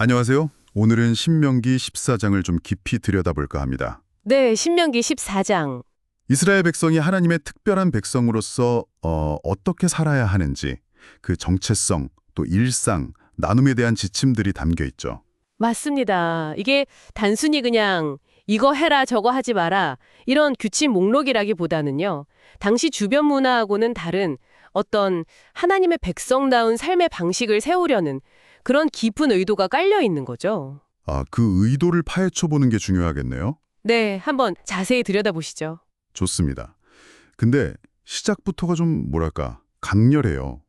안녕하세요. 오늘은 신명기 14장을 좀 깊이 들여다볼까 합니다. 네, 신명기 14장. 이스라엘 백성이 하나님의 특별한 백성으로서 어떻게 살아야 하는지, 그 정체성, 또 일상, 나눔에 대한 지침들이 담겨 있죠. 맞습니다. 이게 단순히 그냥 이거 해라 저거 하지 마라 이런 규칙 목록이라기보다는요. 당시 주변 문화하고는 다른 어떤 하나님의 백성다운 삶의 방식을 세우려는 그런 깊은 의도가 깔려 있는 거죠. 그 의도를 파헤쳐보는 게 중요하겠네요. 네, 한번 자세히 들여다보시죠. 좋습니다. 근데 시작부터가 좀 뭐랄까 강렬해요.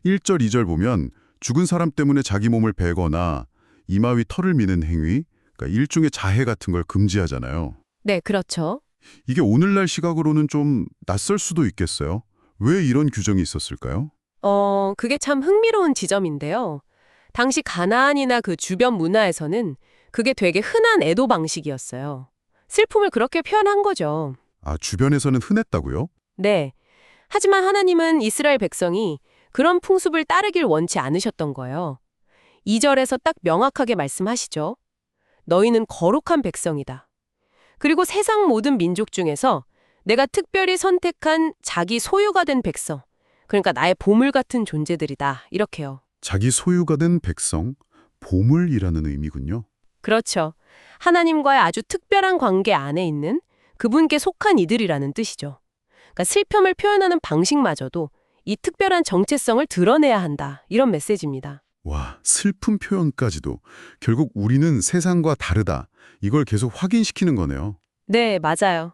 1절, 2절 보면 죽은 사람 때문에 자기 몸을 베거나 이마 위 털을 미는 행위, 그러니까 일종의 자해 같은 걸 금지하잖아요. 네, 그렇죠. 이게 오늘날 시각으로는 좀 낯설 수도 있겠어요. 왜 이런 규정이 있었을까요? 그게 참 흥미로운 지점인데요. 당시 가나안이나 그 주변 문화에서는 그게 되게 흔한 애도 방식이었어요. 슬픔을 그렇게 표현한 거죠. 주변에서는 흔했다고요? 네. 하지만 하나님은 이스라엘 백성이 그런 풍습을 따르길 원치 않으셨던 거예요. 2절에서 딱 명확하게 말씀하시죠. 너희는 거룩한 백성이다. 그리고 세상 모든 민족 중에서 내가 특별히 선택한 자기 소유가 된 백성, 그러니까 나의 보물 같은 존재들이다. 이렇게요. 자기 소유가 된 백성, 보물이라는 의미군요. 그렇죠. 하나님과의 아주 특별한 관계 안에 있는 그분께 속한 이들이라는 뜻이죠. 그러니까 슬픔을 표현하는 방식마저도 이 특별한 정체성을 드러내야 한다. 이런 메시지입니다. 와, 슬픈 표현까지도 결국 우리는 세상과 다르다. 이걸 계속 확인시키는 거네요. 네, 맞아요.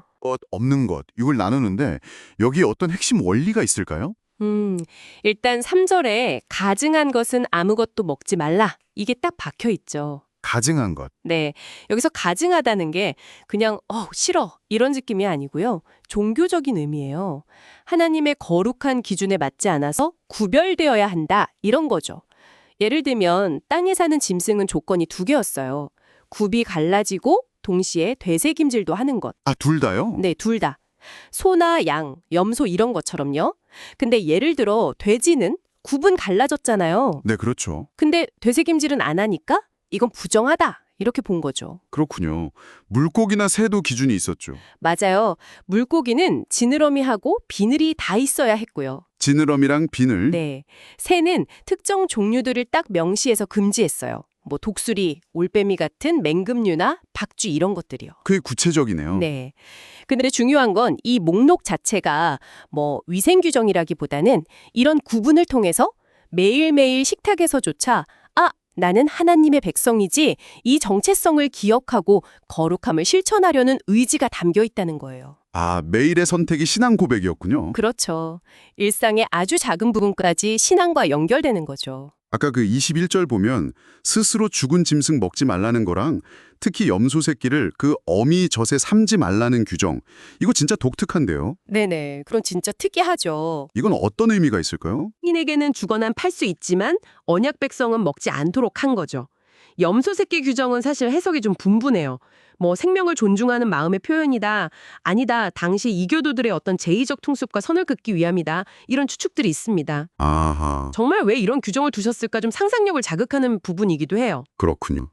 없는 것, 이걸 나누는데 여기에 어떤 핵심 원리가 있을까요? 일단 3절에 가증한 것은 아무것도 먹지 말라. 이게 딱 박혀 있죠. 가증한 것. 네, 여기서 가증하다는 게 그냥 싫어 이런 느낌이 아니고요. 종교적인 의미예요. 하나님의 거룩한 기준에 맞지 않아서 구별되어야 한다 이런 거죠. 예를 들면 땅에 사는 짐승은 조건이 두 개였어요. 굽이 갈라지고 동시에 되새김질도 하는 것. 둘 다요? 네, 둘 다. 소나 양, 염소 이런 것처럼요. 근데 예를 들어 돼지는 굽은 갈라졌잖아요. 네, 그렇죠. 근데 되새김질은 안 하니까 이건 부정하다. 이렇게 본 거죠. 그렇군요. 물고기나 새도 기준이 있었죠. 맞아요. 물고기는 지느러미하고 비늘이 다 있어야 했고요. 지느러미랑 비늘. 네. 새는 특정 종류들을 딱 명시해서 금지했어요. 뭐 독수리, 올빼미 같은 맹금류나 박쥐 이런 것들이요. 그게 구체적이네요. 네. 근데 중요한 건 이 목록 자체가 뭐 위생 규정이라기보다는 이런 구분을 통해서 매일매일 식탁에서조차 나는 하나님의 백성이지 이 정체성을 기억하고 거룩함을 실천하려는 의지가 담겨 있다는 거예요. 매일의 선택이 신앙 고백이었군요. 그렇죠. 일상의 아주 작은 부분까지 신앙과 연결되는 거죠. 아까 그 21절 보면 스스로 죽은 짐승 먹지 말라는 거랑 특히 염소 새끼를 그 어미 젖에 삼지 말라는 규정. 이거 진짜 독특한데요. 네네. 그럼 진짜 특이하죠. 이건 어떤 의미가 있을까요? 인에게는 주거나 팔 수 있지만 언약 백성은 먹지 않도록 한 거죠. 염소 새끼 규정은 사실 해석이 좀 분분해요. 뭐 생명을 존중하는 마음의 표현이다. 아니다. 당시 이교도들의 어떤 제의적 통습과 선을 긋기 위함이다. 이런 추측들이 있습니다. 아하, 정말 왜 이런 규정을 두셨을까 좀 상상력을 자극하는 부분이기도 해요. 그렇군요.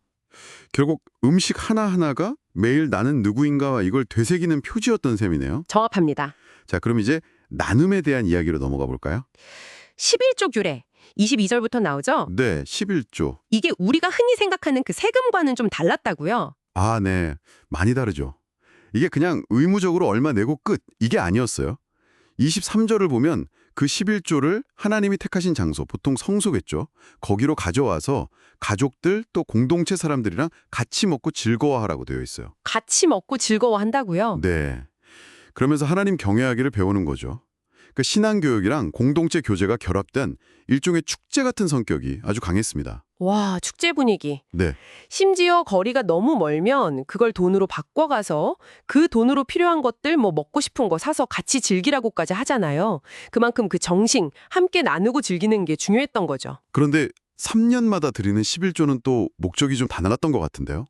결국 음식 하나하나가 매일 나는 누구인가와 이걸 되새기는 표지였던 셈이네요. 정확합니다. 자, 그럼 이제 나눔에 대한 이야기로 넘어가 볼까요? 11조 규례. 22절부터 나오죠? 네, 11조. 이게 우리가 흔히 생각하는 그 세금과는 좀 달랐다고요. 네. 많이 다르죠. 이게 그냥 의무적으로 얼마 내고 끝, 이게 아니었어요. 23절을 보면 그 11조를 하나님이 택하신 장소, 보통 성소겠죠. 거기로 가져와서 가족들 또 공동체 사람들이랑 같이 먹고 즐거워하라고 되어 있어요. 같이 먹고 즐거워한다고요? 네. 그러면서 하나님 경외하기를 배우는 거죠. 그 신앙교육이랑 공동체 교제가 결합된 일종의 축제 같은 성격이 아주 강했습니다. 와, 축제 분위기. 네. 심지어 거리가 너무 멀면 그걸 돈으로 바꿔가서 그 돈으로 필요한 것들 뭐 먹고 싶은 거 사서 같이 즐기라고까지 하잖아요. 그만큼 그 정신 함께 나누고 즐기는 게 중요했던 거죠. 그런데 3년마다 드리는 11조는 또 목적이 좀 다르던 것 같은데요.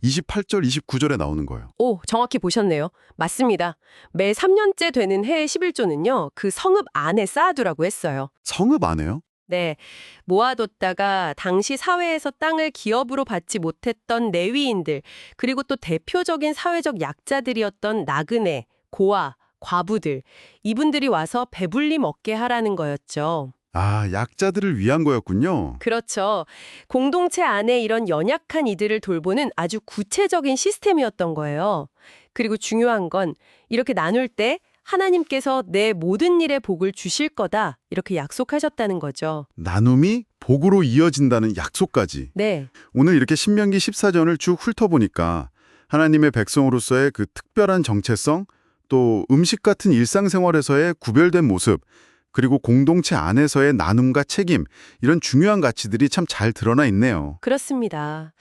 28절, 29절에 나오는 거예요. 오, 정확히 보셨네요. 맞습니다. 매 3년째 되는 해의 11조는요. 그 성읍 안에 쌓아두라고 했어요. 성읍 안에요? 네, 모아뒀다가 당시 사회에서 땅을 기업으로 받지 못했던 내위인들, 그리고 또 대표적인 사회적 약자들이었던 나그네, 고아, 과부들, 이분들이 와서 배불리 먹게 하라는 거였죠. 아, 약자들을 위한 거였군요. 그렇죠. 공동체 안에 이런 연약한 이들을 돌보는 아주 구체적인 시스템이었던 거예요. 그리고 중요한 건 이렇게 나눌 때 하나님께서 내 모든 일에 복을 주실 거다 이렇게 약속하셨다는 거죠. 나눔이 복으로 이어진다는 약속까지. 네. 오늘 이렇게 신명기 14전을 쭉 훑어보니까 하나님의 백성으로서의 그 특별한 정체성, 또 음식 같은 일상생활에서의 구별된 모습, 그리고 공동체 안에서의 나눔과 책임, 이런 중요한 가치들이 참 잘 드러나 있네요. 그렇습니다.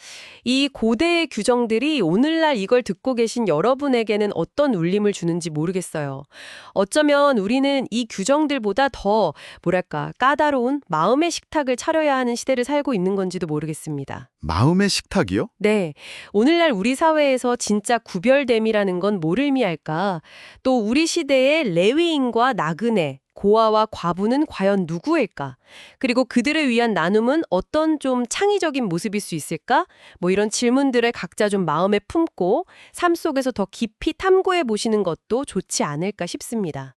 이 고대의 규정들이 오늘날 이걸 듣고 계신 여러분에게는 어떤 울림을 주는지 모르겠어요. 어쩌면 우리는 이 규정들보다 더 뭐랄까 까다로운 마음의 식탁을 차려야 하는 시대를 살고 있는 건지도 모르겠습니다. 마음의 식탁이요? 네. 오늘날 우리 사회에서 진짜 구별됨이라는 건 뭘 의미할까? 또 우리 시대의 레위인과 나그네, 고아와 과부는 과연 누구일까? 그리고 그들을 위한 나눔은 어떤 좀 창의적인 모습일 수 있을까? 뭐 이런 질문들을 각자 좀 마음에 품고 삶 속에서 더 깊이 탐구해 보시는 것도 좋지 않을까 싶습니다.